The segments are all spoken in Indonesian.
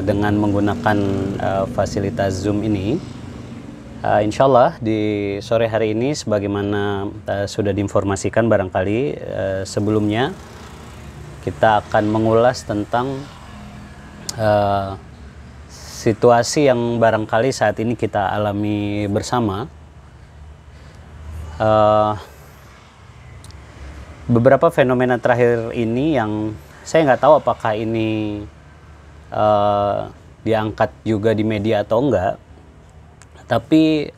dengan menggunakan fasilitas Zoom ini. Insya Allah di sore hari ini sebagaimana sudah diinformasikan barangkali sebelumnya, kita akan mengulas tentang situasi yang barangkali saat ini kita alami bersama. Beberapa fenomena terakhir ini yang saya nggak tahu apakah ini diangkat juga di media atau enggak, tapi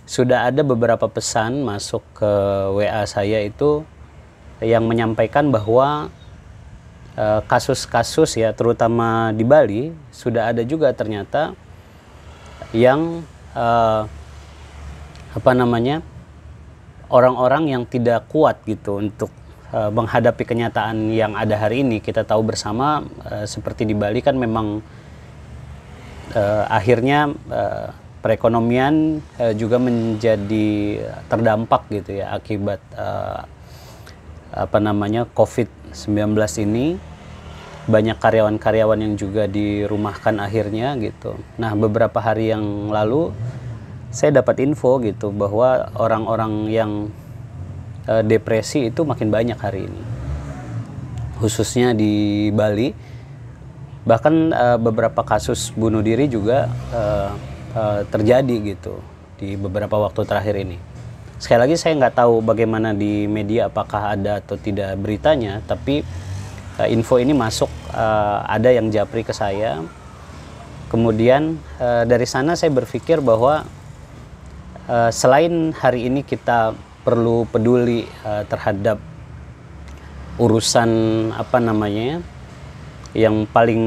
sudah ada beberapa pesan masuk ke WA saya itu yang menyampaikan bahwa kasus-kasus ya, terutama di Bali, sudah ada juga ternyata yang orang-orang yang tidak kuat gitu untuk menghadapi kenyataan yang ada hari ini. Kita tahu bersama seperti di Bali kan memang akhirnya perekonomian juga menjadi terdampak gitu ya akibat COVID-19 ini. Banyak karyawan-karyawan yang juga dirumahkan akhirnya gitu. Nah, beberapa hari yang lalu saya dapat info gitu bahwa orang-orang yang depresi itu makin banyak hari ini, khususnya di Bali. Bahkan beberapa kasus bunuh diri juga terjadi gitu di beberapa waktu terakhir ini. Sekali lagi saya nggak tahu bagaimana di media, apakah ada atau tidak beritanya, tapi info ini masuk, ada yang japri ke saya. Kemudian dari sana saya berpikir bahwa selain hari ini kita perlu peduli terhadap urusan yang paling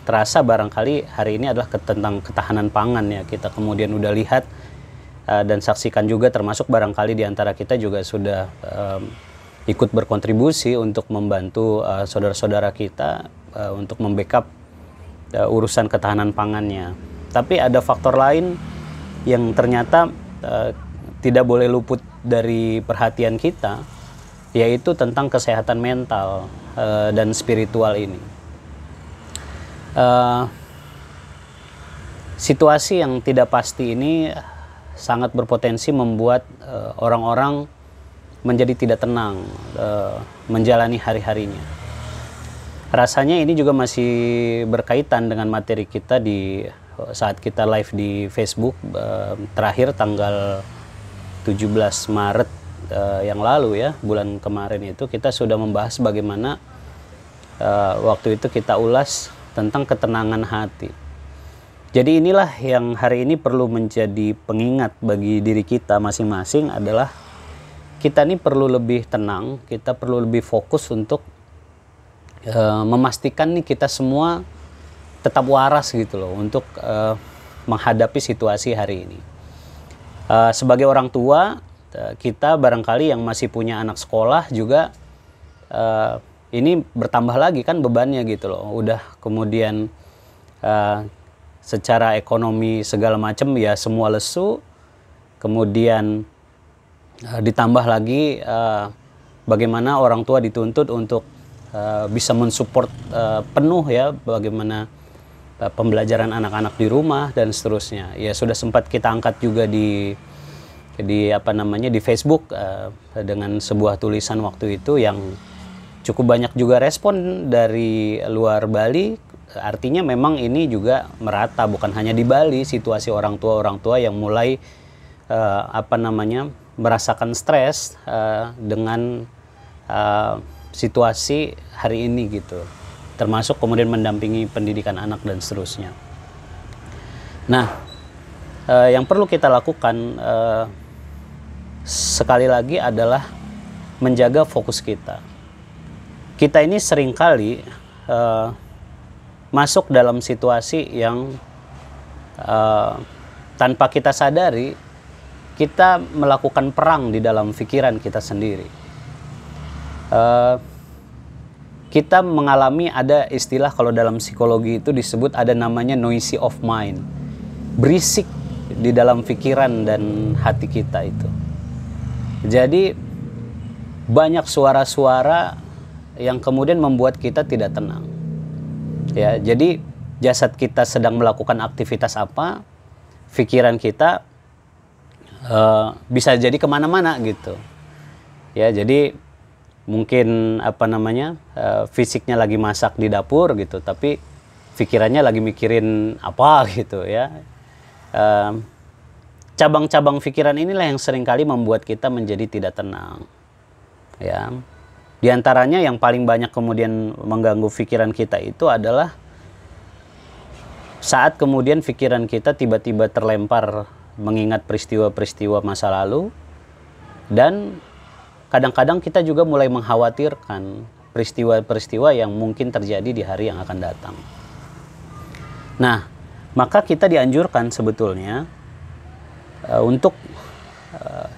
terasa barangkali hari ini adalah tentang ketahanan pangan ya. Kita kemudian udah lihat dan saksikan juga, termasuk barangkali di antara kita juga sudah ikut berkontribusi untuk membantu saudara-saudara kita untuk membackup urusan ketahanan pangannya. Tapi ada faktor lain yang ternyata tidak boleh luput dari perhatian kita, yaitu tentang kesehatan mental dan spiritual ini. Situasi yang tidak pasti ini sangat berpotensi membuat orang-orang menjadi tidak tenang menjalani hari-harinya. Rasanya ini juga masih berkaitan dengan materi kita di saat kita live di Facebook terakhir tanggal 17 Maret yang lalu ya, bulan kemarin itu kita sudah membahas bagaimana waktu itu kita ulas tentang ketenangan hati. Jadi inilah yang hari ini perlu menjadi pengingat bagi diri kita masing-masing, adalah kita ini perlu lebih tenang, kita perlu lebih fokus untuk memastikan nih kita semua tetap waras gitu loh untuk menghadapi situasi hari ini. Sebagai orang tua, kita barangkali yang masih punya anak sekolah juga ini bertambah lagi kan bebannya gitu loh. Udah kemudian secara ekonomi segala macam ya semua lesu. Kemudian ditambah lagi bagaimana orang tua dituntut untuk bisa mensupport penuh ya bagaimana pembelajaran anak-anak di rumah dan seterusnya. Ya sudah sempat kita angkat juga di Facebook dengan sebuah tulisan waktu itu yang cukup banyak juga respon dari luar Bali. Artinya memang ini juga merata, bukan hanya di Bali, situasi orang tua yang mulai merasakan stres dengan situasi hari ini gitu. Termasuk kemudian mendampingi pendidikan anak dan seterusnya. Nah, yang perlu kita lakukan sekali lagi adalah menjaga fokus kita. Kita ini seringkali masuk dalam situasi yang tanpa kita sadari, kita melakukan perang di dalam pikiran kita sendiri. Kita mengalami, ada istilah kalau dalam psikologi itu disebut ada namanya noisy of mind. Berisik di dalam pikiran dan hati kita itu. Jadi banyak suara-suara yang kemudian membuat kita tidak tenang. Ya, jadi jasad kita sedang melakukan aktivitas apa, pikiran kita bisa jadi kemana-mana gitu. Ya, jadi mungkin fisiknya lagi masak di dapur gitu, tapi pikirannya lagi mikirin apa gitu ya. Cabang-cabang pikiran inilah yang seringkali membuat kita menjadi tidak tenang. Ya. Di antaranya yang paling banyak kemudian mengganggu pikiran kita itu adalah saat kemudian pikiran kita tiba-tiba terlempar mengingat peristiwa-peristiwa masa lalu, dan kadang-kadang kita juga mulai mengkhawatirkan peristiwa-peristiwa yang mungkin terjadi di hari yang akan datang. Nah, maka kita dianjurkan sebetulnya untuk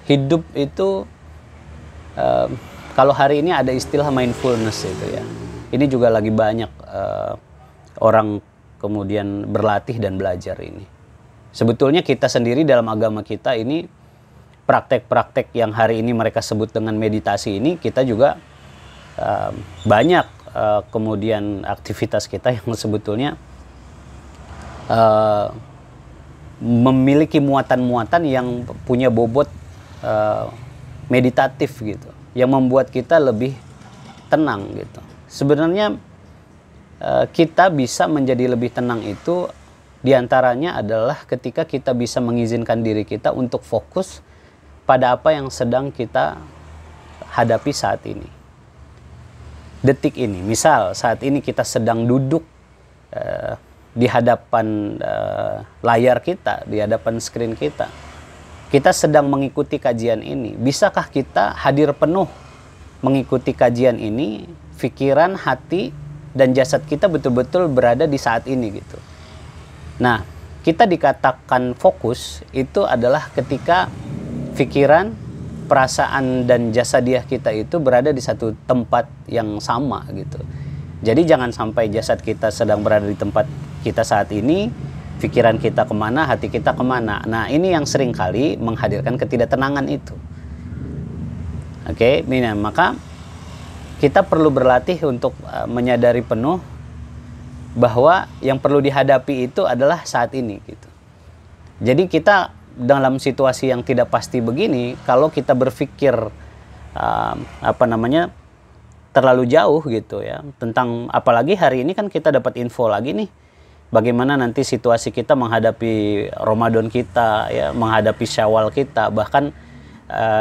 hidup itu, kalau hari ini ada istilah mindfulness itu ya. Ini juga lagi banyak orang kemudian berlatih dan belajar ini. Sebetulnya kita sendiri dalam agama kita ini, praktek-praktek yang hari ini mereka sebut dengan meditasi ini, kita juga banyak kemudian aktivitas kita yang sebetulnya memiliki muatan-muatan yang punya bobot meditatif gitu, yang membuat kita lebih tenang gitu. Sebenarnya kita bisa menjadi lebih tenang itu diantaranya adalah ketika kita bisa mengizinkan diri kita untuk fokus pada apa yang sedang kita hadapi saat ini. Detik ini, misal saat ini kita sedang duduk di hadapan layar kita, di hadapan screen kita. Kita sedang mengikuti kajian ini. Bisakah kita hadir penuh mengikuti kajian ini, pikiran, hati, dan jasad kita betul-betul berada di saat ini gitu. Nah, kita dikatakan fokus itu adalah ketika pikiran, perasaan, dan jasadiah kita itu berada di satu tempat yang sama gitu. Jadi jangan sampai jasad kita sedang berada di tempat kita saat ini, pikiran kita kemana, hati kita kemana. Nah, ini yang sering kali menghadirkan ketidaktenangan itu. Oke, nah, maka kita perlu berlatih untuk menyadari penuh bahwa yang perlu dihadapi itu adalah saat ini gitu. Jadi kita dalam situasi yang tidak pasti begini, kalau kita berpikir terlalu jauh gitu ya tentang, apalagi hari ini kan kita dapat info lagi nih bagaimana nanti situasi kita menghadapi Ramadan kita ya, menghadapi Syawal kita, bahkan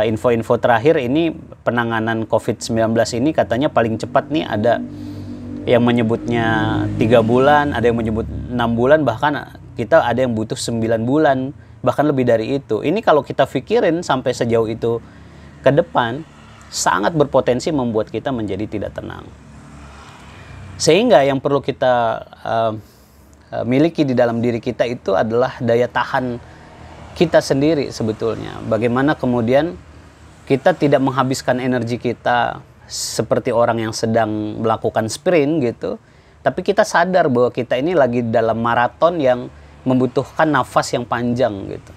info-info terakhir ini penanganan COVID-19 ini katanya paling cepat nih, ada yang menyebutnya 3 bulan, ada yang menyebut 6 bulan, bahkan kita ada yang butuh 9 bulan, bahkan lebih dari itu. Ini kalau kita pikirin sampai sejauh itu ke depan, sangat berpotensi membuat kita menjadi tidak tenang. Sehingga yang perlu kita miliki di dalam diri kita itu adalah daya tahan kita sendiri sebetulnya. Bagaimana kemudian kita tidak menghabiskan energi kita seperti orang yang sedang melakukan sprint gitu, tapi kita sadar bahwa kita ini lagi dalam maraton yang membutuhkan nafas yang panjang gitu.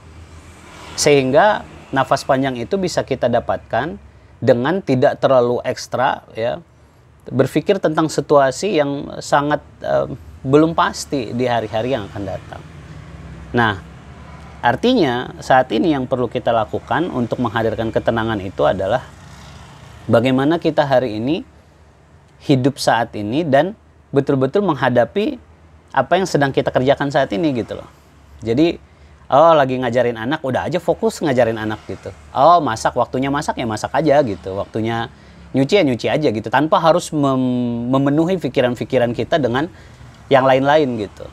Sehingga nafas panjang itu bisa kita dapatkan dengan tidak terlalu ekstra ya, berpikir tentang situasi yang sangat belum pasti di hari-hari yang akan datang. Nah, artinya saat ini yang perlu kita lakukan untuk menghadirkan ketenangan itu adalah bagaimana kita hari ini hidup saat ini dan betul-betul menghadapi apa yang sedang kita kerjakan saat ini gitu loh. Jadi, lagi ngajarin anak, udah aja fokus ngajarin anak gitu. Masak, waktunya masak ya masak aja gitu. Waktunya nyuci ya nyuci aja gitu. Tanpa harus memenuhi pikiran-pikiran kita dengan yang lain-lain gitu.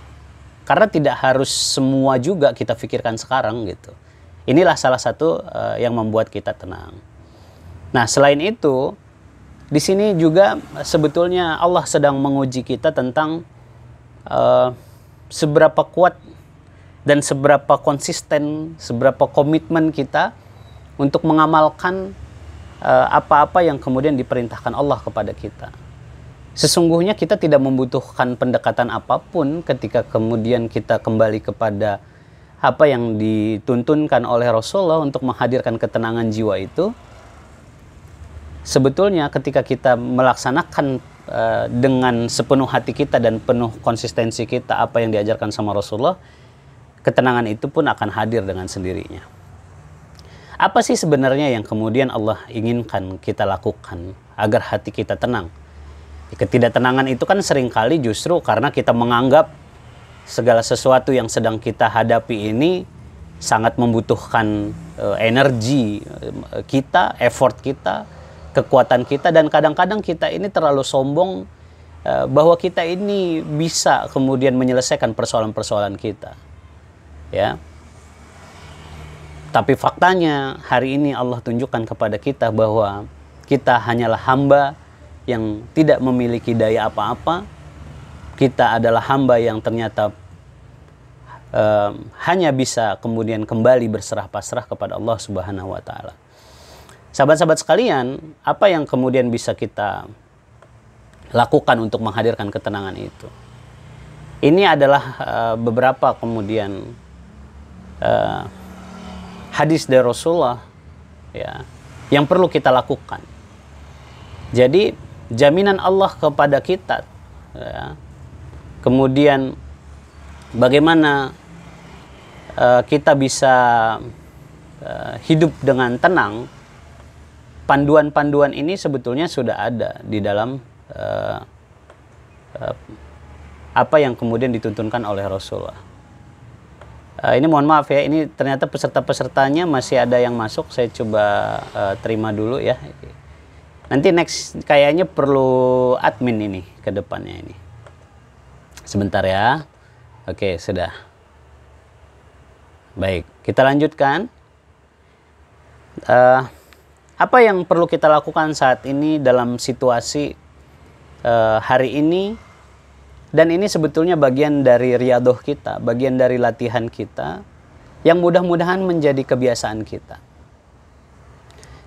Karena tidak harus semua juga kita pikirkan sekarang gitu. Inilah salah satu yang membuat kita tenang. Nah, selain itu, di sini juga sebetulnya Allah sedang menguji kita tentang seberapa kuat dan seberapa konsisten, seberapa komitmen kita untuk mengamalkan apa-apa yang kemudian diperintahkan Allah kepada kita. Sesungguhnya kita tidak membutuhkan pendekatan apapun ketika kemudian kita kembali kepada apa yang dituntunkan oleh Rasulullah untuk menghadirkan ketenangan jiwa itu. Sebetulnya ketika kita melaksanakan dengan sepenuh hati kita dan penuh konsistensi kita apa yang diajarkan sama Rasulullah, ketenangan itu pun akan hadir dengan sendirinya. Apa sih sebenarnya yang kemudian Allah inginkan kita lakukan agar hati kita tenang? Ketidaktenangan itu kan seringkali justru karena kita menganggap segala sesuatu yang sedang kita hadapi ini sangat membutuhkan energi kita, effort kita, kekuatan kita, dan kadang-kadang kita ini terlalu sombong bahwa kita ini bisa kemudian menyelesaikan persoalan-persoalan kita. Ya. Tapi faktanya hari ini Allah tunjukkan kepada kita bahwa kita hanyalah hamba yang tidak memiliki daya apa-apa. Kita adalah hamba yang ternyata hanya bisa kemudian kembali berserah pasrah kepada Allah Subhanahu wa Ta'ala. Sahabat-sahabat sekalian, apa yang kemudian bisa kita lakukan untuk menghadirkan ketenangan itu? Ini adalah beberapa kemudian hadis dari Rasulullah, ya, yang perlu kita lakukan. Jadi jaminan Allah kepada kita, ya, kemudian bagaimana kita bisa hidup dengan tenang. Panduan-panduan ini sebetulnya sudah ada di dalam apa yang kemudian dituntunkan oleh Rasulullah. Ini mohon maaf ya, ini ternyata peserta-pesertanya masih ada yang masuk. Saya coba terima dulu ya. Nanti next kayaknya perlu admin ini ke depannya ini. Sebentar ya. Oke, sudah. Baik, kita lanjutkan. Apa yang perlu kita lakukan saat ini dalam situasi hari ini? Dan ini sebetulnya bagian dari riyadoh kita, bagian dari latihan kita, yang mudah-mudahan menjadi kebiasaan kita.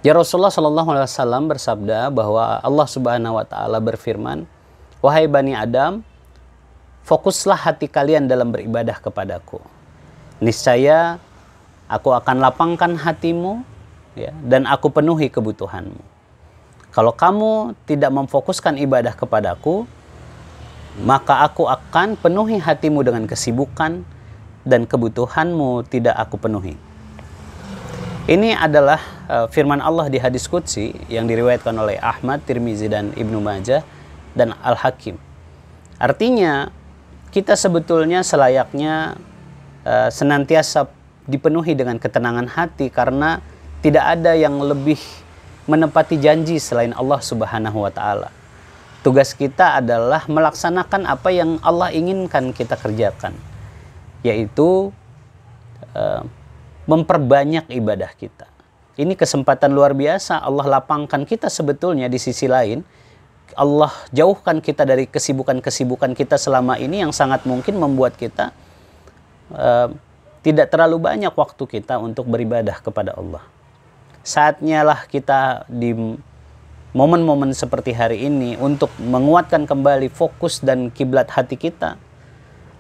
Ya, Rasulullah SAW bersabda bahwa Allah Subhanahu wa Ta'ala berfirman, "Wahai Bani Adam, fokuslah hati kalian dalam beribadah kepadaku. Niscaya aku akan lapangkan hatimu, ya, dan aku penuhi kebutuhanmu. Kalau kamu tidak memfokuskan ibadah kepadaku, maka aku akan penuhi hatimu dengan kesibukan dan kebutuhanmu tidak aku penuhi." Ini adalah firman Allah di hadis qudsi yang diriwayatkan oleh Ahmad, Tirmizi, dan Ibnu Majah, dan Al-Hakim. Artinya, kita sebetulnya selayaknya senantiasa dipenuhi dengan ketenangan hati karena tidak ada yang lebih menepati janji selain Allah Subhanahu wa Ta'ala. Tugas kita adalah melaksanakan apa yang Allah inginkan kita kerjakan, yaitu memperbanyak ibadah kita. Ini kesempatan luar biasa Allah lapangkan kita sebetulnya. Di sisi lain, Allah jauhkan kita dari kesibukan-kesibukan kita selama ini yang sangat mungkin membuat kita tidak terlalu banyak waktu kita untuk beribadah kepada Allah. Saatnya lah kita di momen-momen seperti hari ini untuk menguatkan kembali fokus dan kiblat hati kita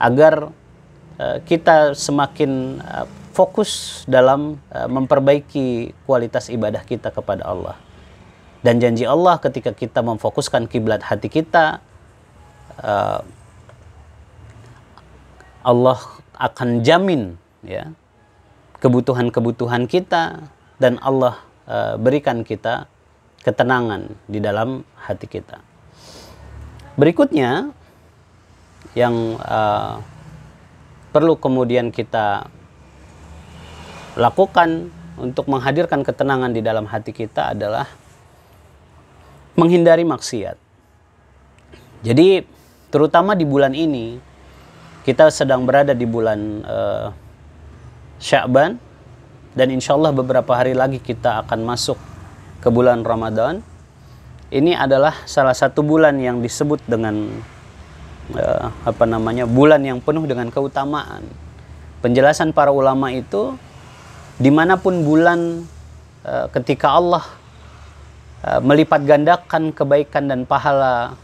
agar kita semakin fokus dalam memperbaiki kualitas ibadah kita kepada Allah. Dan janji Allah ketika kita memfokuskan kiblat hati kita, Allah akan jamin, ya, kebutuhan-kebutuhan kita, dan Allah berikan kita ketenangan di dalam hati kita. Berikutnya yang perlu kemudian kita lakukan untuk menghadirkan ketenangan di dalam hati kita adalah menghindari maksiat. Jadi terutama di bulan ini, kita sedang berada di bulan Sya'ban, dan insya Allah beberapa hari lagi kita akan masuk ke bulan Ramadan. Ini adalah salah satu bulan yang disebut dengan bulan yang penuh dengan keutamaan. Penjelasan para ulama itu, dimanapun bulan ketika Allah melipat gandakan kebaikan dan pahala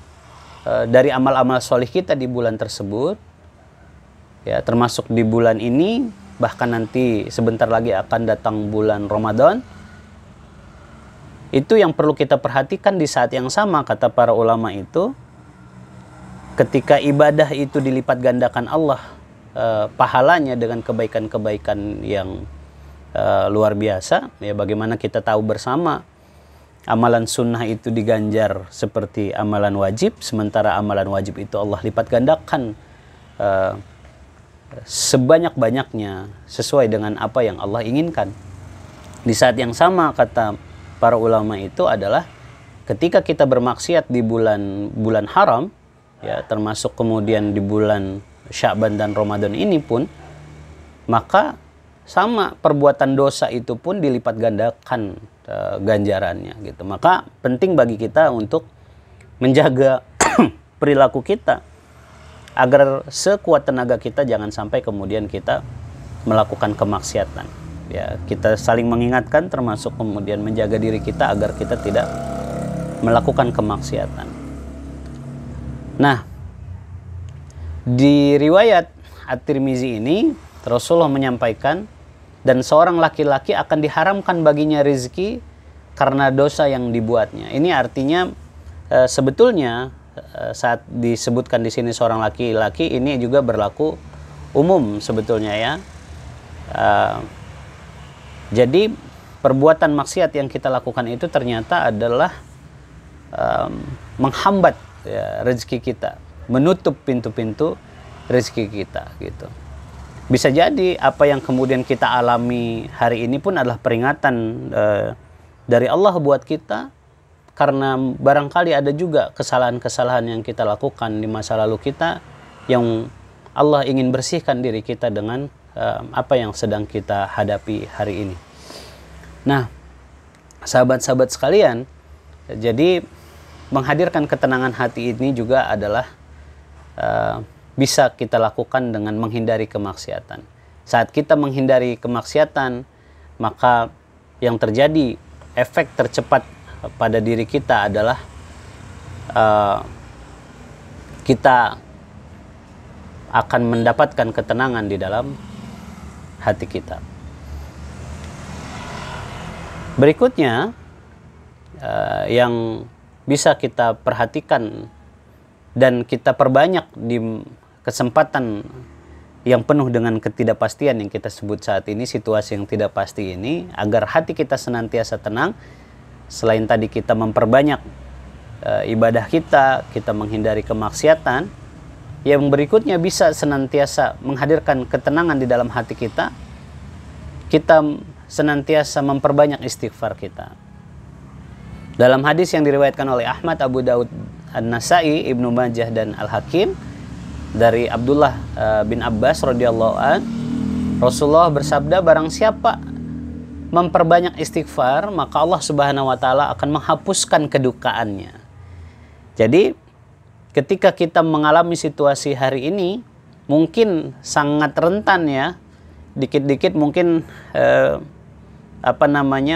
dari amal-amal solih kita di bulan tersebut, ya, termasuk di bulan ini, bahkan nanti sebentar lagi akan datang bulan Ramadan. Itu yang perlu kita perhatikan di saat yang sama, kata para ulama itu, ketika ibadah itu dilipat gandakan Allah pahalanya dengan kebaikan-kebaikan yang luar biasa, ya bagaimana kita tahu bersama amalan sunnah itu diganjar seperti amalan wajib, sementara amalan wajib itu Allah lipat gandakan sebanyak-banyaknya sesuai dengan apa yang Allah inginkan. Di saat yang sama, kata para ulama itu adalah ketika kita bermaksiat di bulan haram, ya termasuk kemudian di bulan Sya'ban dan Ramadan ini pun, maka sama perbuatan dosa itu pun dilipat gandakan ganjarannya gitu. Maka penting bagi kita untuk menjaga perilaku kita agar sekuat tenaga kita jangan sampai kemudian kita melakukan kemaksiatan. Ya, kita saling mengingatkan termasuk kemudian menjaga diri kita agar kita tidak melakukan kemaksiatan. Nah, di riwayat At-Tirmizi ini Rasulullah menyampaikan, dan seorang laki-laki akan diharamkan baginya rezeki karena dosa yang dibuatnya. Ini artinya sebetulnya saat disebutkan di sini seorang laki-laki, ini juga berlaku umum sebetulnya ya. Jadi perbuatan maksiat yang kita lakukan itu ternyata adalah menghambat ya, rezeki kita, menutup pintu-pintu rezeki kita gitu. Bisa jadi apa yang kemudian kita alami hari ini pun adalah peringatan dari Allah buat kita, karena barangkali ada juga kesalahan-kesalahan yang kita lakukan di masa lalu kita yang Allah ingin bersihkan diri kita dengan apa yang sedang kita hadapi hari ini. Nah, sahabat-sahabat sekalian, jadi menghadirkan ketenangan hati ini juga adalah bisa kita lakukan dengan menghindari kemaksiatan. Saat kita menghindari kemaksiatan, maka yang terjadi efek tercepat pada diri kita adalah kita akan mendapatkan ketenangan di dalam hati kita. Berikutnya yang bisa kita perhatikan dan kita perbanyak di kesempatan yang penuh dengan ketidakpastian yang kita sebut saat ini, situasi yang tidak pasti ini, agar hati kita senantiasa tenang. Selain tadi kita memperbanyak ibadah kita menghindari kemaksiatan, yang berikutnya bisa senantiasa menghadirkan ketenangan di dalam hati kita, kita senantiasa memperbanyak istighfar kita. Dalam hadis yang diriwayatkan oleh Ahmad, Abu Daud, An-Nasai, Ibnu Majah dan Al-Hakim dari Abdullah bin Abbas radhiyallahu an, Rasulullah bersabda, barang siapa memperbanyak istighfar, maka Allah Subhanahu wa taala akan menghapuskan kedukaannya. Jadi ketika kita mengalami situasi hari ini, mungkin sangat rentan ya, dikit-dikit mungkin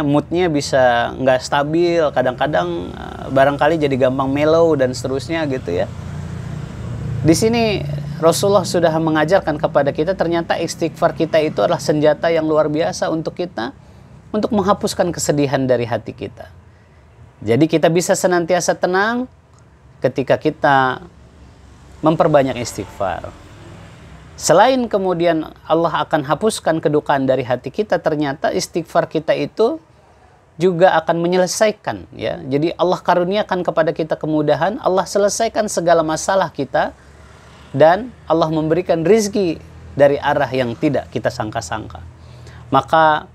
moodnya bisa nggak stabil, kadang-kadang barangkali jadi gampang mellow dan seterusnya gitu ya. Di sini Rasulullah sudah mengajarkan kepada kita, ternyata istighfar kita itu adalah senjata yang luar biasa untuk kita, untuk menghapuskan kesedihan dari hati kita. Jadi kita bisa senantiasa tenang ketika kita memperbanyak istighfar. Selain kemudian Allah akan hapuskan kedukaan dari hati kita, ternyata istighfar kita itu juga akan menyelesaikan ya. Jadi Allah karuniakan kepada kita kemudahan, Allah selesaikan segala masalah kita, dan Allah memberikan rizki dari arah yang tidak kita sangka-sangka. Maka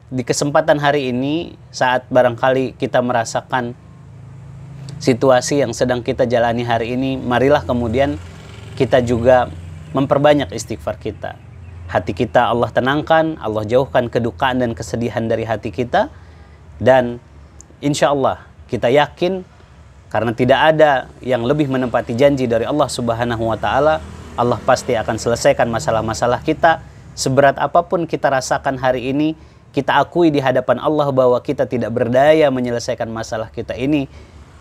di kesempatan hari ini, saat barangkali kita merasakan situasi yang sedang kita jalani hari ini, marilah kemudian kita juga memperbanyak istighfar kita. Hati kita Allah tenangkan, Allah jauhkan kedukaan dan kesedihan dari hati kita, dan insya Allah kita yakin, karena tidak ada yang lebih menepati janji dari Allah Subhanahu wa taala, Allah pasti akan selesaikan masalah-masalah kita. Seberat apapun kita rasakan hari ini, kita akui di hadapan Allah bahwa kita tidak berdaya menyelesaikan masalah kita ini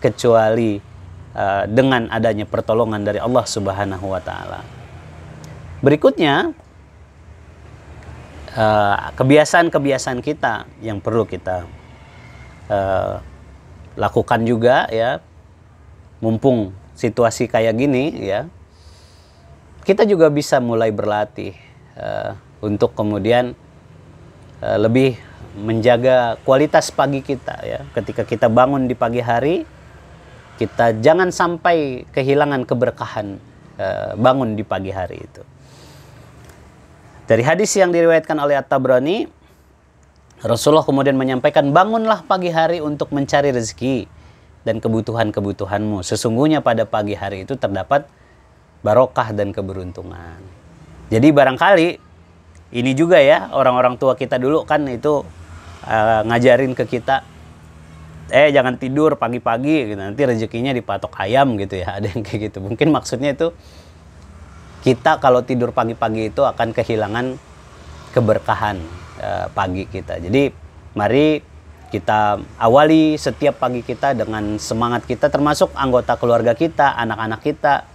kecuali dengan adanya pertolongan dari Allah Subhanahu wa taala. Berikutnya, kebiasaan-kebiasaan kita yang perlu kita lakukan juga ya, mumpung situasi kayak gini ya, kita juga bisa mulai berlatih untuk kemudian lebih menjaga kualitas pagi kita ya. Ketika kita bangun di pagi hari, kita jangan sampai kehilangan keberkahan bangun di pagi hari itu. Dari hadis yang diriwayatkan oleh At-Tabrani, Rasulullah kemudian menyampaikan, bangunlah pagi hari untuk mencari rezeki dan kebutuhan-kebutuhanmu. Sesungguhnya pada pagi hari itu terdapat barokah dan keberuntungan. Jadi barangkali ini juga ya, orang-orang tua kita dulu kan itu ngajarin ke kita, jangan tidur pagi-pagi, gitu. Nanti rezekinya dipatok ayam gitu ya, ada yang kayak gitu. Mungkin maksudnya itu kita kalau tidur pagi-pagi itu akan kehilangan keberkahan pagi kita. Jadi mari kita awali setiap pagi kita dengan semangat kita, termasuk anggota keluarga kita, anak-anak kita.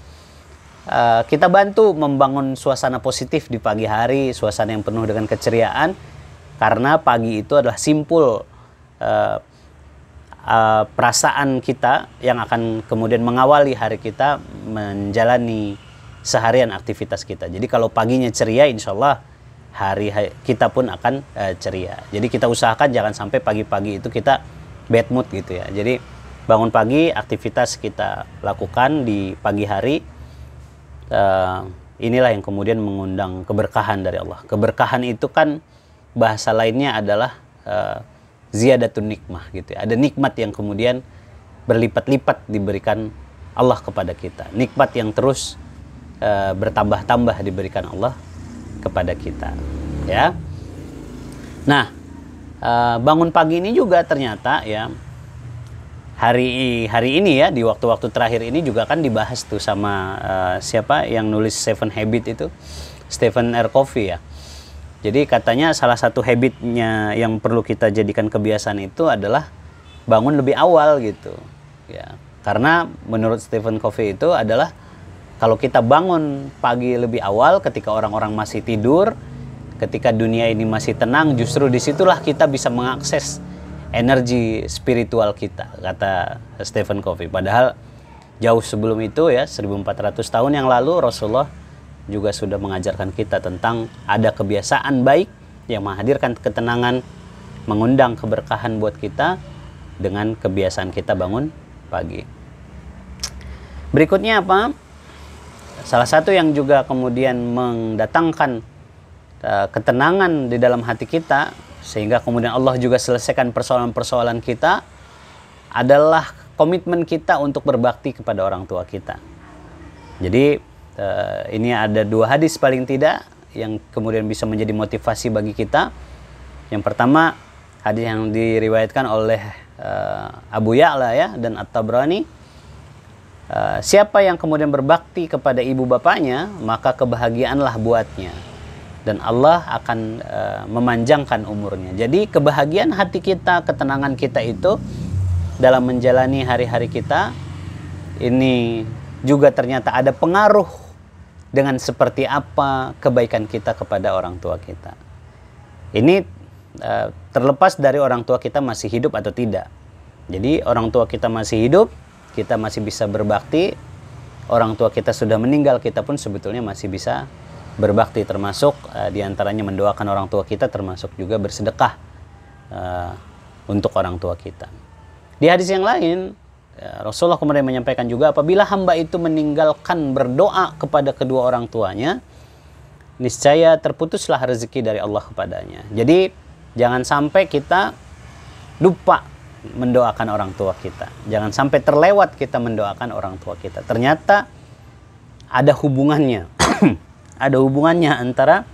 Kita bantu membangun suasana positif di pagi hari, suasana yang penuh dengan keceriaan, karena pagi itu adalah simpul perasaan kita yang akan kemudian mengawali hari kita menjalani seharian aktivitas kita. Jadi kalau paginya ceria, insya Allah hari kita pun akan ceria. Jadi kita usahakan jangan sampai pagi-pagi itu kita bad mood gitu ya. Jadi bangun pagi, aktivitas kita lakukan di pagi hari, inilah yang kemudian mengundang keberkahan dari Allah. Keberkahan itu kan bahasa lainnya adalah ziyadatun nikmah gitu ya. Ada nikmat yang kemudian berlipat-lipat diberikan Allah kepada kita. Nikmat yang terus bertambah-tambah diberikan Allah kepada kita ya. Nah, bangun pagi ini juga ternyata ya, hari ini ya, di waktu-waktu terakhir ini juga kan dibahas tuh sama siapa yang nulis Seven Habits itu, Stephen R. Covey ya. Jadi katanya salah satu habitnya yang perlu kita jadikan kebiasaan itu adalah bangun lebih awal gitu ya. Karena menurut Stephen Covey itu adalah kalau kita bangun pagi lebih awal ketika orang-orang masih tidur, ketika dunia ini masih tenang, justru disitulah kita bisa mengakses energi spiritual kita, kata Stephen Covey. Padahal jauh sebelum itu ya, 1400 tahun yang lalu Rasulullah juga sudah mengajarkan kita tentang ada kebiasaan baik yang menghadirkan ketenangan, mengundang keberkahan buat kita dengan kebiasaan kita bangun pagi. Berikutnya apa? Salah satu yang juga kemudian mendatangkan ketenangan di dalam hati kita, sehingga kemudian Allah juga selesaikan persoalan-persoalan kita, adalah komitmen kita untuk berbakti kepada orang tua kita. Jadi ini ada dua hadis paling tidak yang kemudian bisa menjadi motivasi bagi kita. Yang pertama, hadis yang diriwayatkan oleh Abu Ya'la ya dan At-Tabrani. Siapa yang kemudian berbakti kepada ibu bapaknya, maka kebahagiaanlah buatnya, dan Allah akan memanjangkan umurnya. Jadi kebahagiaan hati kita, ketenangan kita itu dalam menjalani hari-hari kita ini juga ternyata ada pengaruh dengan seperti apa kebaikan kita kepada orang tua kita. Ini terlepas dari orang tua kita masih hidup atau tidak. Jadi orang tua kita masih hidup, kita masih bisa berbakti. Orang tua kita sudah meninggal, kita pun sebetulnya masih bisa berbakti, termasuk diantaranya mendoakan orang tua kita, termasuk juga bersedekah untuk orang tua kita. Di hadis yang lain, Rasulullah kemudian menyampaikan juga, apabila hamba itu meninggalkan berdoa kepada kedua orang tuanya, niscaya terputuslah rezeki dari Allah kepadanya. Jadi jangan sampai kita lupa mendoakan orang tua kita. Jangan sampai terlewat kita mendoakan orang tua kita. Ternyata ada hubungannya. Ada hubungannya antara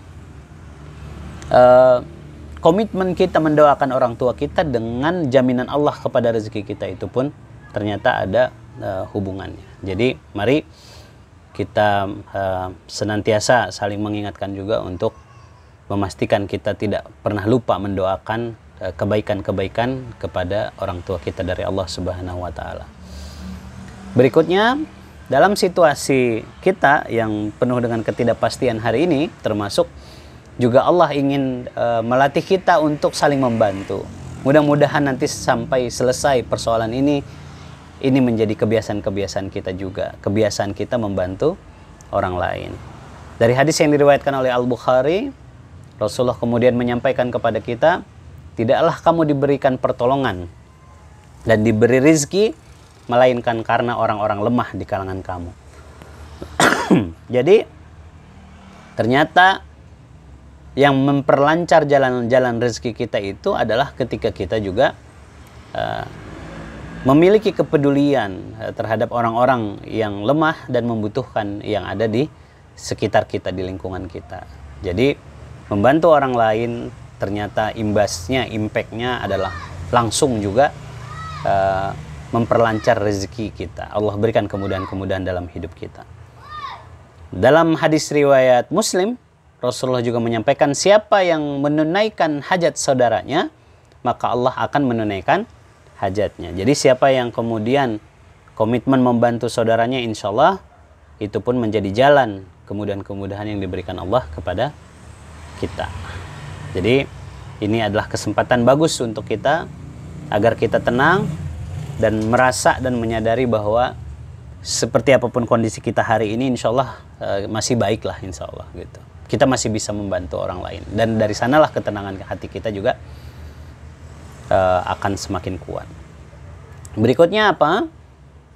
komitmen kita mendoakan orang tua kita dengan jaminan Allah kepada rezeki kita, itu pun ternyata ada hubungannya. Jadi mari kita senantiasa saling mengingatkan juga untuk memastikan kita tidak pernah lupa mendoakan kebaikan-kebaikan kepada orang tua kita dari Allah Subhanahu wa taala. Berikutnya, dalam situasi kita yang penuh dengan ketidakpastian hari ini, termasuk juga Allah ingin melatih kita untuk saling membantu. Mudah-mudahan nanti sampai selesai persoalan ini, ini menjadi kebiasaan-kebiasaan kita juga, kebiasaan kita membantu orang lain. Dari hadis yang diriwayatkan oleh Al-Bukhari, Rasulullah kemudian menyampaikan kepada kita, tidaklah kamu diberikan pertolongan dan diberi rizki melainkan karena orang-orang lemah di kalangan kamu. Jadi ternyata yang memperlancar jalan-jalan rezeki kita itu adalah ketika kita juga memiliki kepedulian terhadap orang-orang yang lemah dan membutuhkan yang ada di sekitar kita, di lingkungan kita. Jadi membantu orang lain ternyata imbasnya, impactnya adalah langsung juga memperlancar rezeki kita. Allah berikan kemudahan-kemudahan dalam hidup kita. Dalam hadis riwayat Muslim, Rasulullah juga menyampaikan, siapa yang menunaikan hajat saudaranya, maka Allah akan menunaikan hajatnya. Jadi siapa yang kemudian komitmen membantu saudaranya, insya Allah itu pun menjadi jalan kemudahan-kemudahan yang diberikan Allah kepada kita. Jadi ini adalah kesempatan bagus untuk kita agar kita tenang dan merasa dan menyadari bahwa seperti apapun kondisi kita hari ini, insya Allah masih baik lah, insya Allah gitu. Kita masih bisa membantu orang lain, dan dari sanalah ketenangan hati kita juga akan semakin kuat. Berikutnya apa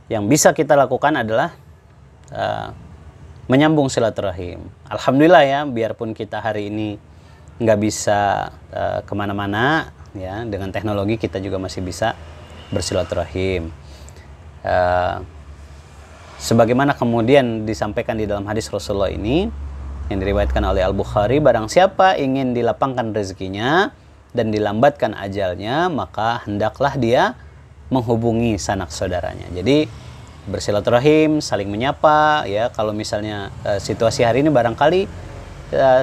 yang bisa kita lakukan adalah menyambung silaturahim. Alhamdulillah ya, biarpun kita hari ini nggak bisa kemana-mana ya, dengan teknologi kita juga masih bisa bersilaturahim. Sebagaimana kemudian disampaikan di dalam hadis Rasulullah ini yang diriwayatkan oleh Al-Bukhari, barang siapa ingin dilapangkan rezekinya dan dilambatkan ajalnya, maka hendaklah dia menghubungi sanak saudaranya. Jadi bersilaturahim, saling menyapa ya. Kalau misalnya situasi hari ini barangkali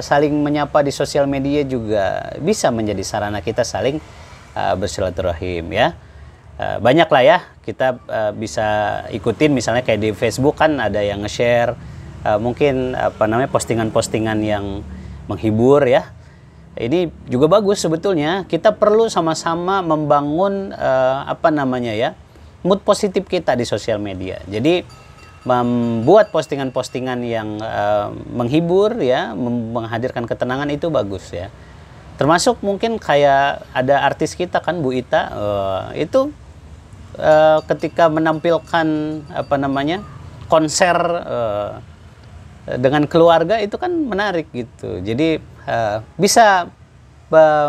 saling menyapa di sosial media juga bisa menjadi sarana kita saling bersilaturahim ya. Banyak lah ya, kita bisa ikutin, misalnya kayak di Facebook kan ada yang nge-share mungkin postingan-postingan yang menghibur ya. Ini juga bagus sebetulnya. Kita perlu sama-sama membangun mood positif kita di sosial media. Jadi membuat postingan-postingan yang menghibur ya, menghadirkan ketenangan itu bagus ya. Termasuk mungkin kayak ada artis kita kan, Bu Ita, itu ketika menampilkan konser dengan keluarga itu kan menarik gitu. Jadi bisa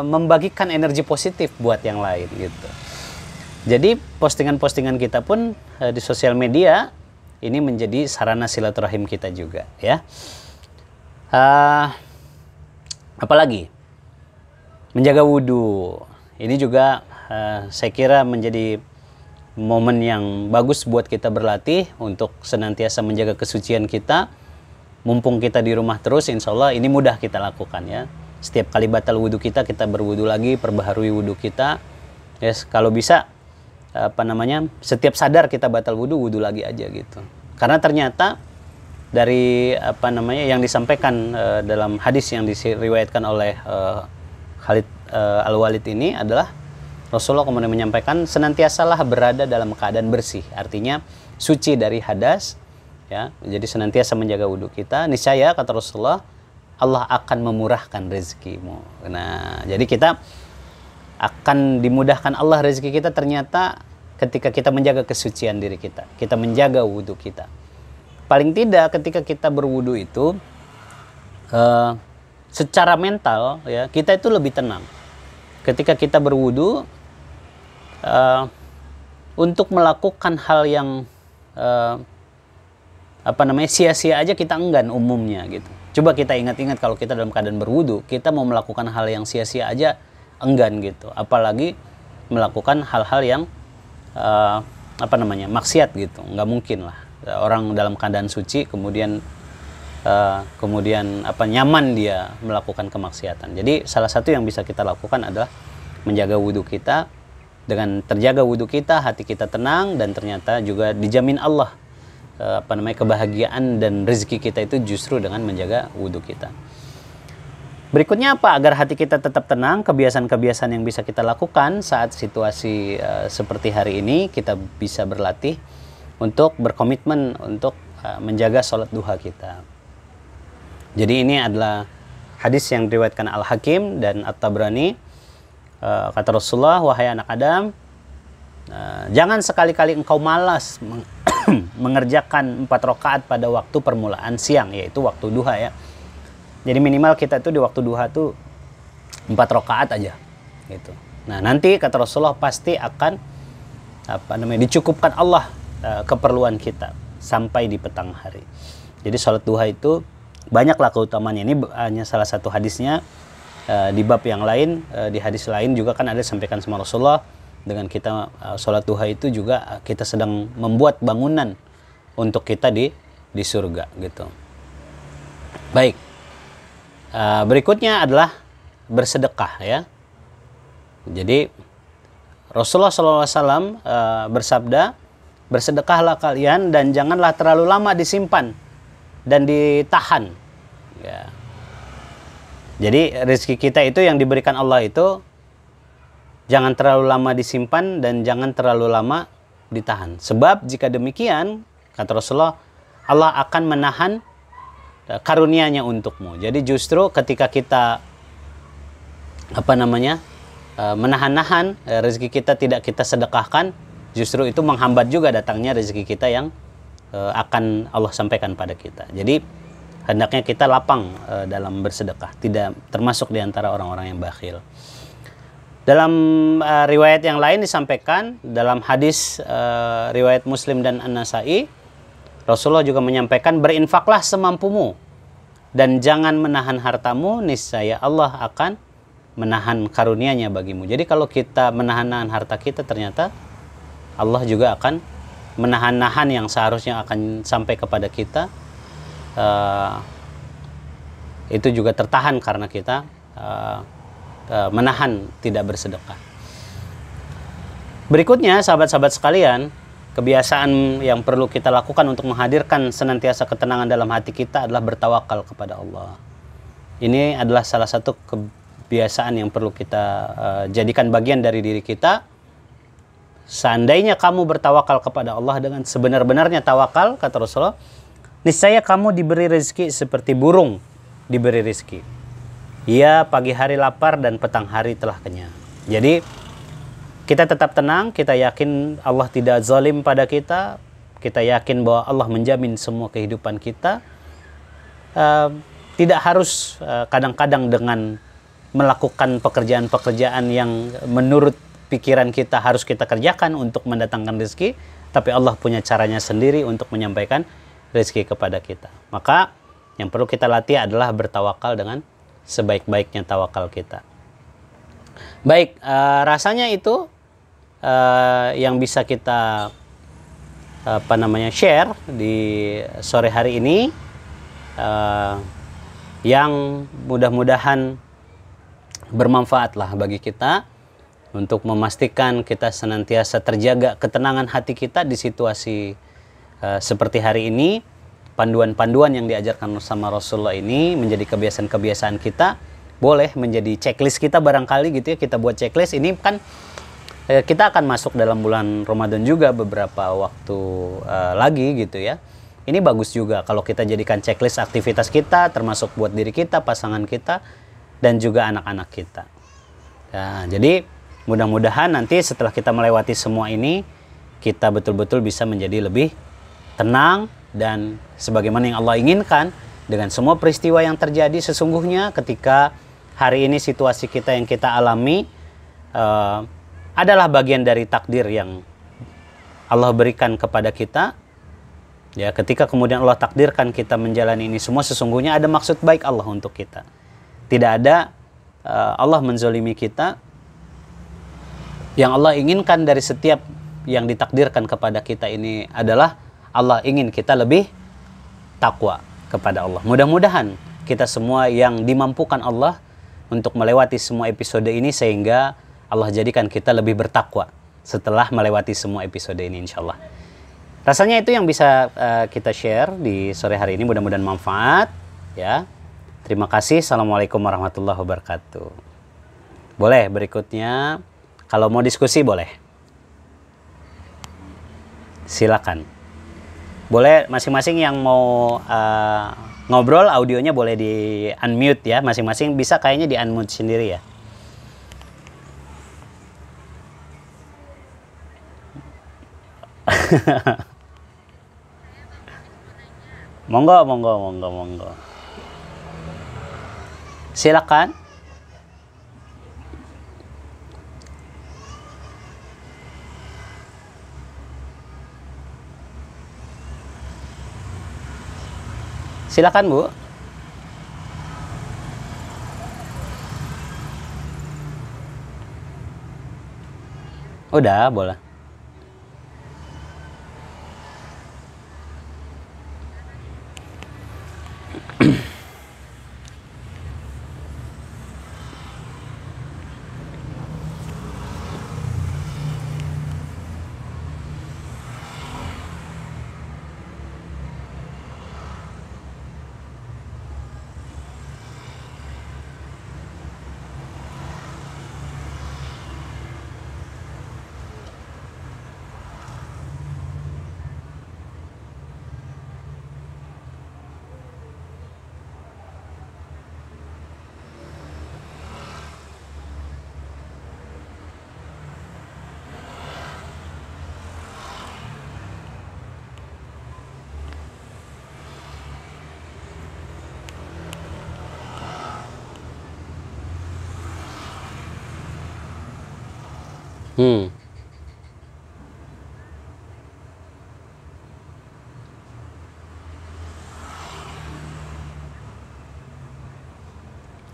membagikan energi positif buat yang lain gitu. Jadi postingan-postingan kita pun di sosial media ini menjadi sarana silaturahim kita juga ya. Apalagi menjaga wudhu. Ini juga saya kira menjadi momen yang bagus buat kita berlatih untuk senantiasa menjaga kesucian kita. Mumpung kita di rumah terus, insya Allah ini mudah kita lakukan ya. Setiap kali batal wudhu kita berwudhu lagi, perbaharui wudhu kita. Yes, kalau bisa setiap sadar kita batal wudhu lagi aja gitu. Karena ternyata dari yang disampaikan dalam hadis yang diriwayatkan oleh Khalid Al-Walid ini adalah Rasulullah kemudian menyampaikan, senantiasalah berada dalam keadaan bersih, artinya suci dari hadas ya. Jadi senantiasa menjaga wudhu kita, niscaya kata Rasulullah, Allah akan memurahkan rezekimu. Nah, jadi kita akan dimudahkan Allah rezeki kita ternyata ketika kita menjaga kesucian diri kita, kita menjaga wudhu kita. Paling tidak ketika kita berwudhu itu secara mental ya, kita itu lebih tenang. Ketika kita berwudhu untuk melakukan hal yang sia-sia aja kita enggan umumnya gitu. Coba kita ingat-ingat kalau kita dalam keadaan berwudhu, kita mau melakukan hal yang sia-sia aja enggan gitu. Apalagi melakukan hal-hal yang maksiat gitu. Nggak mungkin lah orang dalam keadaan suci kemudian nyaman dia melakukan kemaksiatan. Jadi salah satu yang bisa kita lakukan adalah menjaga wudhu kita. Dengan terjaga wudhu kita, hati kita tenang, dan ternyata juga dijamin Allah kebahagiaan dan rezeki kita itu justru dengan menjaga wudhu kita. Berikutnya apa? Agar hati kita tetap tenang, kebiasaan-kebiasaan yang bisa kita lakukan saat situasi seperti hari ini, kita bisa berlatih untuk berkomitmen untuk menjaga sholat duha kita. Jadi ini adalah hadis yang diriwayatkan Al-Hakim dan At-Tabrani. Kata Rasulullah, wahai anak Adam, jangan sekali-kali engkau malas mengerjakan 4 rakaat pada waktu permulaan siang, yaitu waktu duha ya. Jadi minimal kita itu di waktu duha tuh 4 rakaat aja gitu. Nah, nanti kata Rasulullah pasti akan dicukupkan Allah keperluan kita sampai di petang hari. Jadi sholat duha itu banyaklah keutamanya. Ini hanya salah satu hadisnya. Di bab yang lain, di hadis lain juga kan ada disampaikan sama Rasulullah, dengan kita sholat duha itu juga kita sedang membuat bangunan untuk kita di surga gitu. Baik. Berikutnya adalah bersedekah ya. Jadi Rasulullah SAW bersabda, bersedekahlah kalian dan janganlah terlalu lama disimpan dan ditahan. Ya. Jadi rezeki kita itu yang diberikan Allah itu jangan terlalu lama disimpan dan jangan terlalu lama ditahan. Sebab jika demikian, kata Rasulullah, Allah akan menahan karunia-Nya untukmu. Jadi justru ketika kita menahan-nahan rezeki kita tidak kita sedekahkan, justru itu menghambat juga datangnya rezeki kita yang akan Allah sampaikan pada kita. Jadi hendaknya kita lapang dalam bersedekah, tidak termasuk di antara orang-orang yang bakhil. Dalam riwayat yang lain disampaikan dalam hadis riwayat Muslim dan An-Nasai, Rasulullah juga menyampaikan, berinfaklah semampumu dan jangan menahan hartamu, niscaya Allah akan menahan karunia-Nya bagimu. Jadi kalau kita menahan-nahan harta kita, ternyata Allah juga akan menahan-nahan yang seharusnya akan sampai kepada kita. Itu juga tertahan karena kita menahan tidak bersedekah. Berikutnya, sahabat-sahabat sekalian, kebiasaan yang perlu kita lakukan untuk menghadirkan senantiasa ketenangan dalam hati kita adalah bertawakal kepada Allah. Ini adalah salah satu kebiasaan yang perlu kita jadikan bagian dari diri kita. Seandainya kamu bertawakal kepada Allah dengan sebenar-benarnya tawakal, kata Rasulullah, niscaya kamu diberi rezeki seperti burung diberi rezeki. Ia pagi hari lapar dan petang hari telah kenyang. Jadi kita tetap tenang, kita yakin Allah tidak zalim pada kita, kita yakin bahwa Allah menjamin semua kehidupan kita. Tidak harus kadang-kadang dengan melakukan pekerjaan-pekerjaan yang menurut pikiran kita harus kita kerjakan untuk mendatangkan rezeki, tapi Allah punya caranya sendiri untuk menyampaikan rezeki kepada kita. Maka yang perlu kita latih adalah bertawakal dengan sebaik-baiknya tawakal kita. Baik, rasanya itu yang bisa kita share di sore hari ini, yang mudah-mudahan bermanfaat lah bagi kita untuk memastikan kita senantiasa terjaga ketenangan hati kita di situasi seperti hari ini. Panduan-panduan yang diajarkan sama Rasulullah ini menjadi kebiasaan-kebiasaan kita, boleh menjadi checklist kita barangkali gitu ya. Kita buat checklist ini kan kita akan masuk dalam bulan Ramadan juga beberapa waktu lagi gitu ya. Ini bagus juga kalau kita jadikan checklist aktivitas kita, termasuk buat diri kita, pasangan kita, dan juga anak-anak kita. Nah, jadi mudah-mudahan nanti setelah kita melewati semua ini, kita betul-betul bisa menjadi lebih tenang dan sebagaimana yang Allah inginkan dengan semua peristiwa yang terjadi. Sesungguhnya ketika hari ini situasi kita yang kita alami adalah bagian dari takdir yang Allah berikan kepada kita. Ya, ketika kemudian Allah takdirkan kita menjalani ini semua, sesungguhnya ada maksud baik Allah untuk kita. Tidak ada Allah menzolimi kita. Yang Allah inginkan dari setiap yang ditakdirkan kepada kita ini adalah Allah ingin kita lebih takwa kepada Allah. Mudah-mudahan kita semua yang dimampukan Allah untuk melewati semua episode ini, sehingga Allah jadikan kita lebih bertakwa setelah melewati semua episode ini, insya Allah. Rasanya itu yang bisa kita share di sore hari ini. Mudah-mudahan manfaat ya. Terima kasih. Assalamualaikum warahmatullahi wabarakatuh. Boleh berikutnya, kalau mau diskusi boleh. Silakan. Boleh masing-masing yang mau ngobrol, audionya boleh di unmute ya. Masing-masing bisa kayaknya di unmute sendiri ya. Monggo, monggo, monggo, monggo. Silakan. Silakan, Bu. Udah, boleh. Hmm.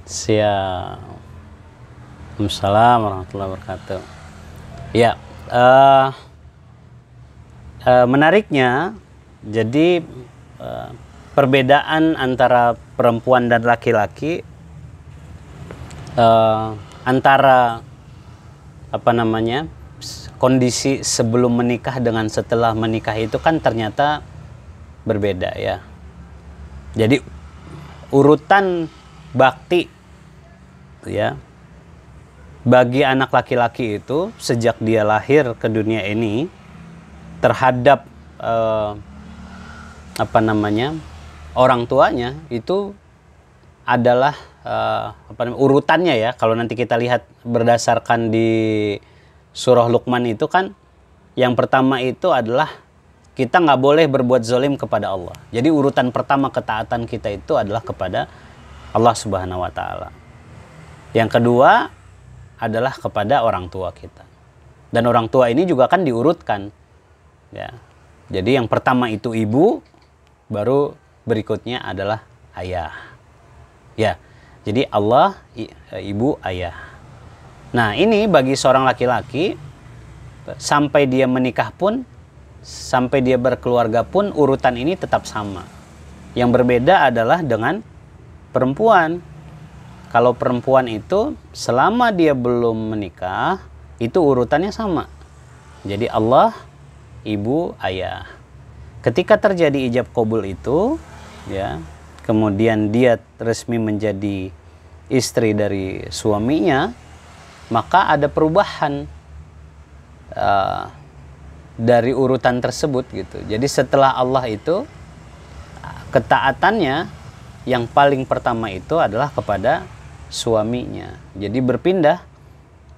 Siap. Waalaikumsalam warahmatullahi wabarakatuh. Ya, menariknya, jadi perbedaan antara perempuan dan laki-laki, antara apa namanya, kondisi sebelum menikah dengan setelah menikah itu kan ternyata berbeda ya. Jadi urutan bakti ya bagi anak laki-laki itu sejak dia lahir ke dunia ini terhadap apa namanya, orang tuanya itu adalah urutannya ya. Kalau nanti kita lihat berdasarkan di surah Luqman itu kan yang pertama itu adalah kita nggak boleh berbuat zalim kepada Allah. Jadi urutan pertama ketaatan kita itu adalah kepada Allah Subhanahu wa Ta'ala. Yang kedua adalah kepada orang tua kita. Dan orang tua ini juga kan diurutkan ya. Jadi yang pertama itu ibu, baru berikutnya adalah ayah. Ya, jadi Allah, ibu, ayah. Nah, ini bagi seorang laki-laki, sampai dia menikah pun, sampai dia berkeluarga pun, urutan ini tetap sama. Yang berbeda adalah dengan perempuan. Kalau perempuan itu, selama dia belum menikah, itu urutannya sama. Jadi Allah, ibu, ayah. Ketika terjadi ijab qabul itu, ya, kemudian dia resmi menjadi istri dari suaminya, maka ada perubahan dari urutan tersebut gitu. Jadi setelah Allah itu, ketaatannya yang paling pertama itu adalah kepada suaminya. Jadi berpindah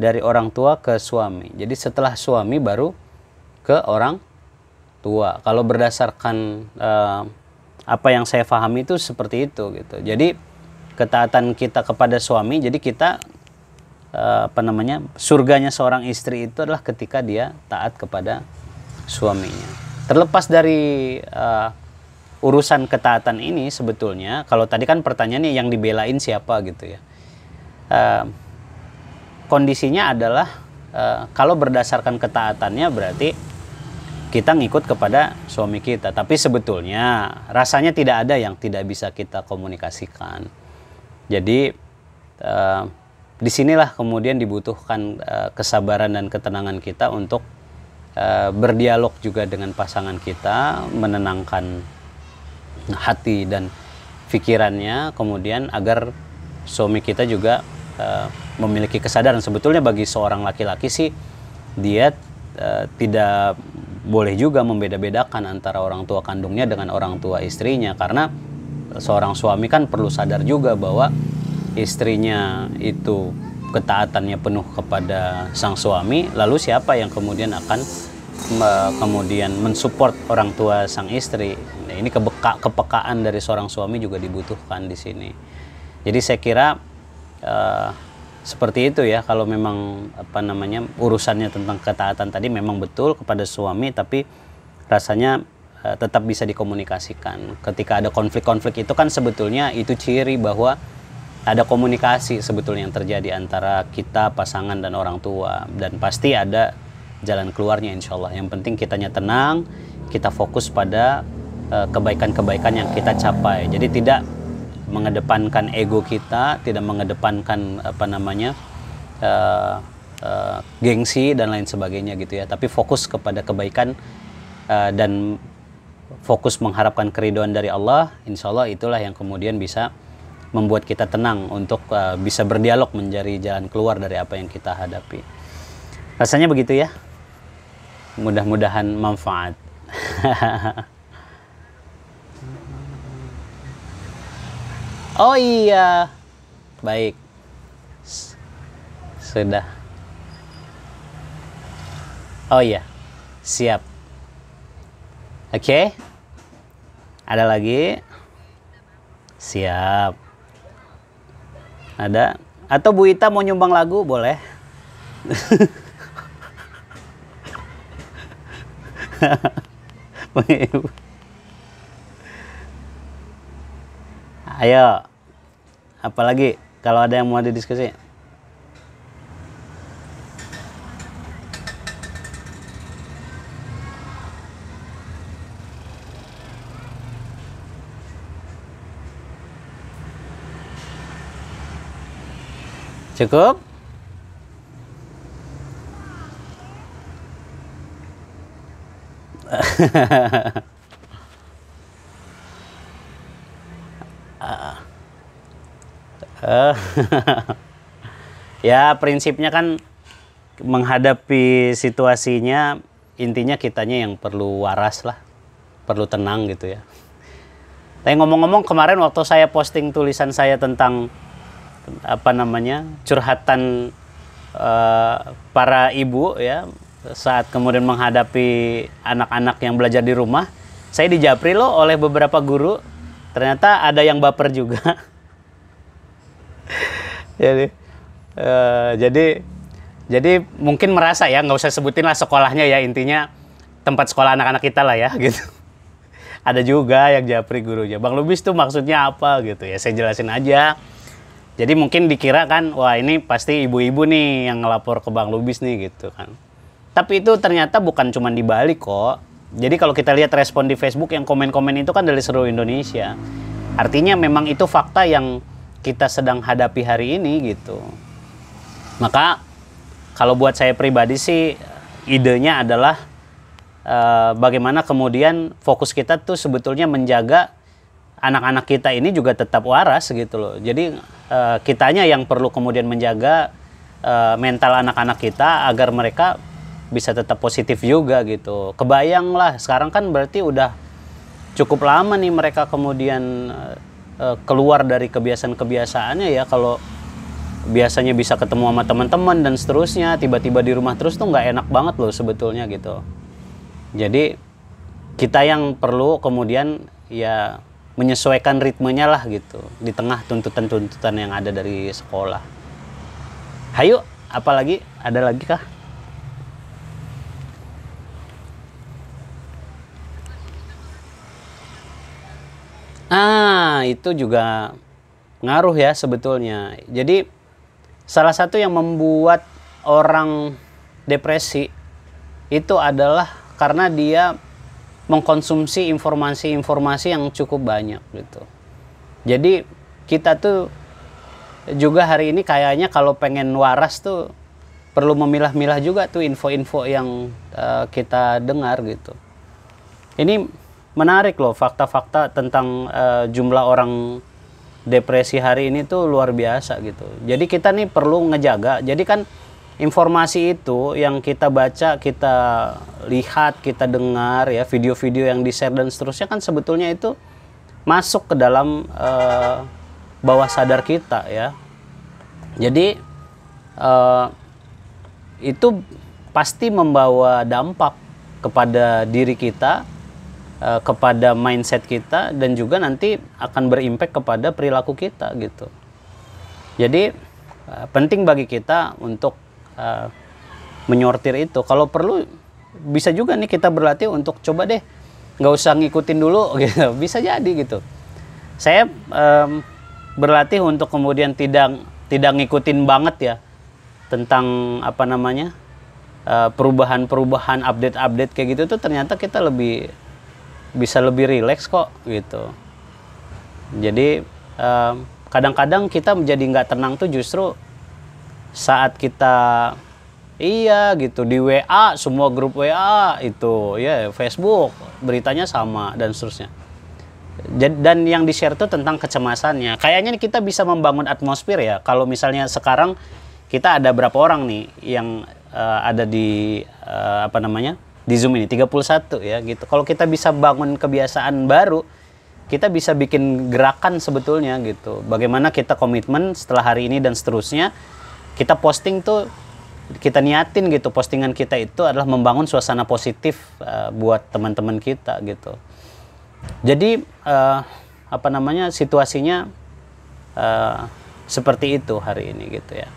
dari orang tua ke suami. Jadi setelah suami baru ke orang tua. Kalau berdasarkan apa yang saya pahami itu seperti itu gitu. Jadi ketaatan kita kepada suami, jadi kita apa namanya, surganya seorang istri itu adalah ketika dia taat kepada suaminya. Terlepas dari urusan ketaatan ini, sebetulnya kalau tadi kan pertanyaannya yang dibelain siapa gitu ya. Kondisinya adalah kalau berdasarkan ketaatannya berarti kita ngikut kepada suami kita. Tapi sebetulnya rasanya tidak ada yang tidak bisa kita komunikasikan. Jadi disinilah kemudian dibutuhkan kesabaran dan ketenangan kita untuk berdialog juga dengan pasangan kita, menenangkan hati dan pikirannya, kemudian agar suami kita juga memiliki kesadaran. Sebetulnya bagi seorang laki-laki sih dia tidak boleh juga membeda-bedakan antara orang tua kandungnya dengan orang tua istrinya, karena seorang suami kan perlu sadar juga bahwa istrinya itu ketaatannya penuh kepada sang suami, lalu siapa yang kemudian akan kemudian mensupport orang tua sang istri. Nah, ini kepekaan dari seorang suami juga dibutuhkan di sini. Jadi saya kira seperti itu ya, kalau memang urusannya tentang ketaatan tadi memang betul kepada suami, tapi rasanya tetap bisa dikomunikasikan. Ketika ada konflik-konflik itu kan sebetulnya itu ciri bahwa ada komunikasi sebetulnya yang terjadi antara kita, pasangan, dan orang tua, dan pasti ada jalan keluarnya insya Allah. Yang penting kitanya tenang, kita fokus pada kebaikan-kebaikan yang kita capai. Jadi tidak mengedepankan ego kita, tidak mengedepankan gengsi dan lain sebagainya gitu ya, tapi fokus kepada kebaikan dan fokus mengharapkan keridhaan dari Allah. Insya Allah itulah yang kemudian bisa membuat kita tenang untuk bisa berdialog mencari jalan keluar dari apa yang kita hadapi. Rasanya begitu ya. Mudah-mudahan manfaat. Oh iya, baik, sudah. Oh iya, siap. Oke, ada lagi? Siap. Ada? Atau Bu Ita mau nyumbang lagu? Boleh. Ayo, apalagi kalau ada yang mau didiskusi. Cukup? Ya prinsipnya kan menghadapi situasinya, intinya kitanya yang perlu waras lah, perlu tenang gitu ya. Tapi ngomong-ngomong, kemarin waktu saya posting tulisan saya tentang curhatan para ibu ya saat kemudian menghadapi anak-anak yang belajar di rumah, saya dijapri loh oleh beberapa guru. Ternyata ada yang baper juga. Jadi mungkin merasa ya, nggak usah sebutin lah sekolahnya ya, intinya tempat sekolah anak-anak kita lah ya gitu. Ada juga yang japri gurunya, Bang Lubis tuh maksudnya apa gitu ya, saya jelasin aja. Jadi mungkin dikira kan, wah ini pasti ibu-ibu nih yang ngelapor ke Bang Lubis nih gitu kan. Tapi itu ternyata bukan cuma di Bali kok. Jadi kalau kita lihat respon di Facebook yang komen-komen itu kan dari seluruh Indonesia. Artinya memang itu fakta yang kita sedang hadapi hari ini gitu. Maka kalau buat saya pribadi sih idenya adalah bagaimana kemudian fokus kita tuh sebetulnya menjaga anak-anak kita ini juga tetap waras gitu loh. Jadi kitanya yang perlu kemudian menjaga mental anak-anak kita agar mereka bisa tetap positif juga gitu. Kebayang lah sekarang kan berarti udah cukup lama nih mereka kemudian keluar dari kebiasaan-kebiasaannya ya. Kalau biasanya bisa ketemu sama teman-teman dan seterusnya, tiba-tiba di rumah terus tuh nggak enak banget loh sebetulnya gitu. Jadi kita yang perlu kemudian ya menyesuaikan ritmenya lah gitu di tengah tuntutan-tuntutan yang ada dari sekolah. Hayu, apalagi? Ada lagi kah? Itu juga ngaruh ya sebetulnya. Jadi salah satu yang membuat orang depresi itu adalah karena dia mengkonsumsi informasi-informasi yang cukup banyak gitu. Jadi kita tuh juga hari ini kayaknya kalau pengen waras tuh perlu memilah-milah juga tuh info-info yang kita dengar gitu. Ini menarik loh fakta-fakta tentang jumlah orang depresi hari ini tuh luar biasa gitu. Jadi kita nih perlu ngejaga. Jadi kan informasi itu yang kita baca, kita lihat, kita dengar ya, video-video yang di-share dan seterusnya kan sebetulnya itu masuk ke dalam bawah sadar kita ya. Jadi itu pasti membawa dampak kepada diri kita, kepada mindset kita, dan juga nanti akan berimpact kepada perilaku kita gitu. Jadi penting bagi kita untuk menyortir itu. Kalau perlu bisa juga nih kita berlatih untuk coba deh nggak usah ngikutin dulu gitu, bisa jadi gitu. Saya berlatih untuk kemudian tidak ngikutin banget ya tentang apa namanya perubahan-perubahan, update kayak gitu tuh ternyata kita bisa lebih rileks kok gitu. Jadi kadang-kadang kita menjadi nggak tenang tuh justru saat kita gitu di WA, semua grup WA itu ya, Facebook beritanya sama dan seterusnya. Dan yang di-share tuh tentang kecemasannya. Kayaknya kita bisa membangun atmosfer ya. Kalau misalnya sekarang kita ada berapa orang nih yang ada di di Zoom ini 31 ya gitu. Kalau kita bisa bangun kebiasaan baru, kita bisa bikin gerakan sebetulnya gitu. Bagaimana kita komitmen setelah hari ini dan seterusnya, kita posting tuh, kita niatin gitu, postingan kita itu adalah membangun suasana positif buat teman-teman kita gitu. Jadi situasinya seperti itu hari ini gitu ya.